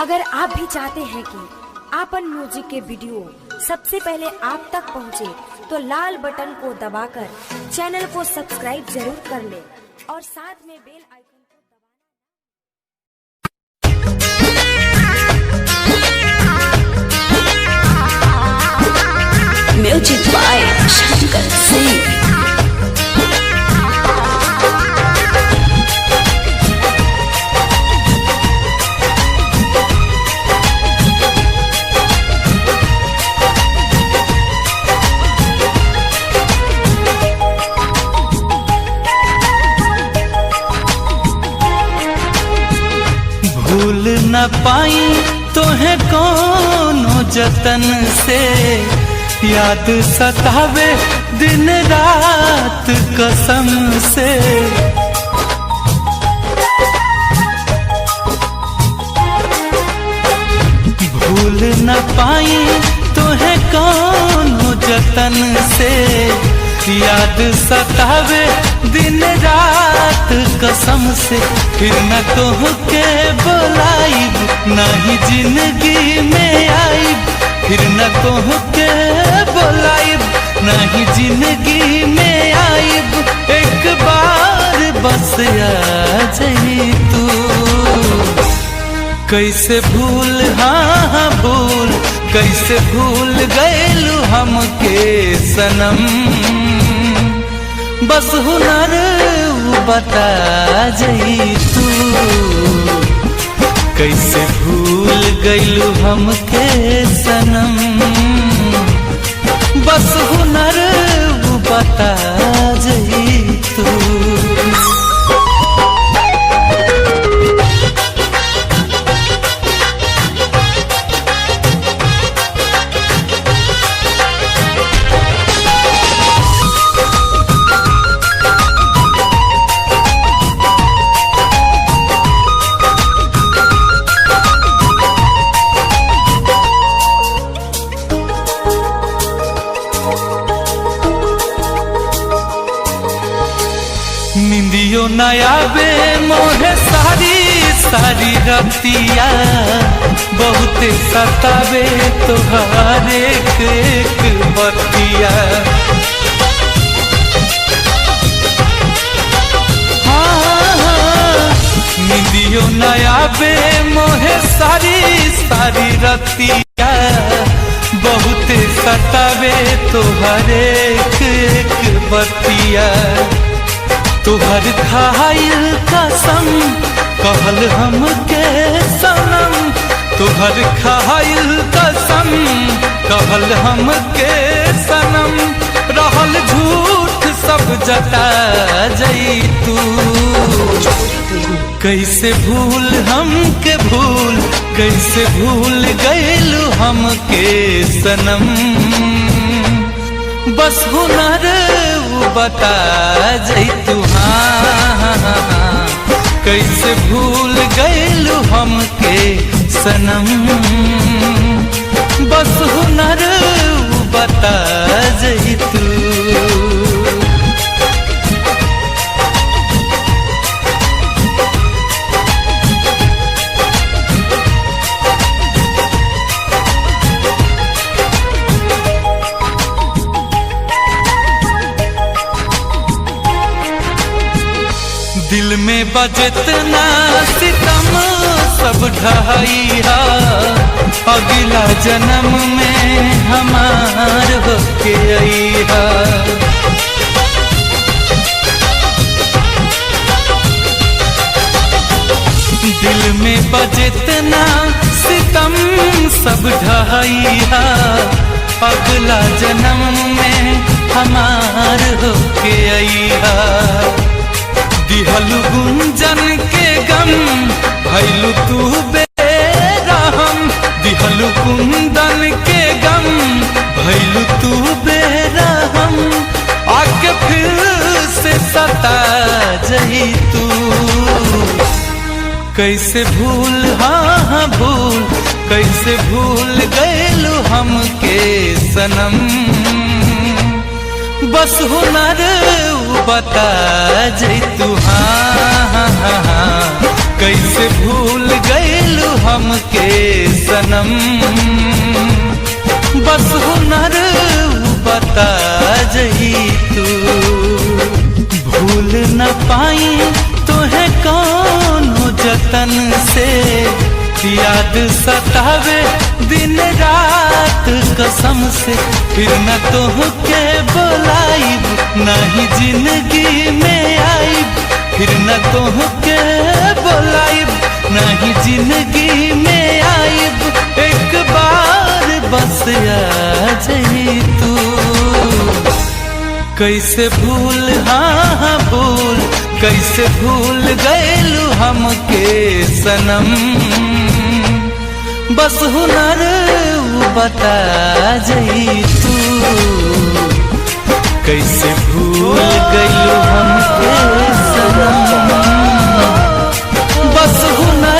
अगर आप भी चाहते हैं कि आपन म्यूजिक के वीडियो सबसे पहले आप तक पहुंचे, तो लाल बटन को दबाकर चैनल को सब्सक्राइब जरूर कर ले और साथ में बेल आइकन को दबाना। Music by Shankar Singh. भूल न पाई तोहे कोनो जतन से, याद सतावे दिन रात कसम से। भूल न पाई तोहे कोनो जतन से, याद सतावे दिन रात कसम से। फिर न तोहके बुलाइब नहीं जिंदगी में आइब, फिर न तोहके बुलाइब नहीं जिंदगी में आइब। एक बार बस आ जाई तू, कैसे भूल हाँ भूल, कैसे भूल गइलू हमके सनम। बस हुनर बता जाई तू, कैसे भूल गइलू हमके सनम। बस हुनर बता जाई तू। निंदियो नया बे मोहे सारी सारी रतिया, बहुत सतावे तोहार एक एक बतिया। हाँ, निंदियो नया बे मोहे सारी सारी रतिया, बहुत सतावे तोहार एक एक बतिया। तुहर खाइल कसम कहल हमके सनम, तुहर खाइल कसम कहल हमके सनम। रहल झूठ सब जता जाई तू, कैसे भूल हमके भूल, कैसे भूल गइलू हमके सनम। बस हुनर बता जाई तू हाँ, कैसे भूल गइलू हमके सनम। बस हुनर बता जाई तू। दिल में बजतना सितम सब ढहाइया, अगला जन्म में हमार होके आइहा। दिल में बजतना सितम सब ढहाइया, अगला जन्म में हमार होके आइहा। दिहलु गुंजन के गम भइलु तू बेरहम, दिहलु कुंदन के गम भइलु तू बेरहम। आके फिर से सता जाई तू, कैसे भूल हाँ भूल, कैसे भूल गइलू हमके सनम। बस हुनर बता जैतू हाँ, कैसे भूल गइलू हम हमके सनम। बस हुनर बता जही तू, भूल न पाई तोहे कौनो जतन से, याद सतावे दिन रात कसम से। फिर न तोहके बुलाइब नहीं जिंदगी में आइब, फिर न तोहके बुलाइब नहीं जिंदगी में आइब। एक बार बस आ जाई तू, कैसे भूल हाँ भूल, कैसे भूल गएलू हमके सनम। बस हुनर बता जई तू, कैसे भूल गएलू हमके सनम। बस हुनर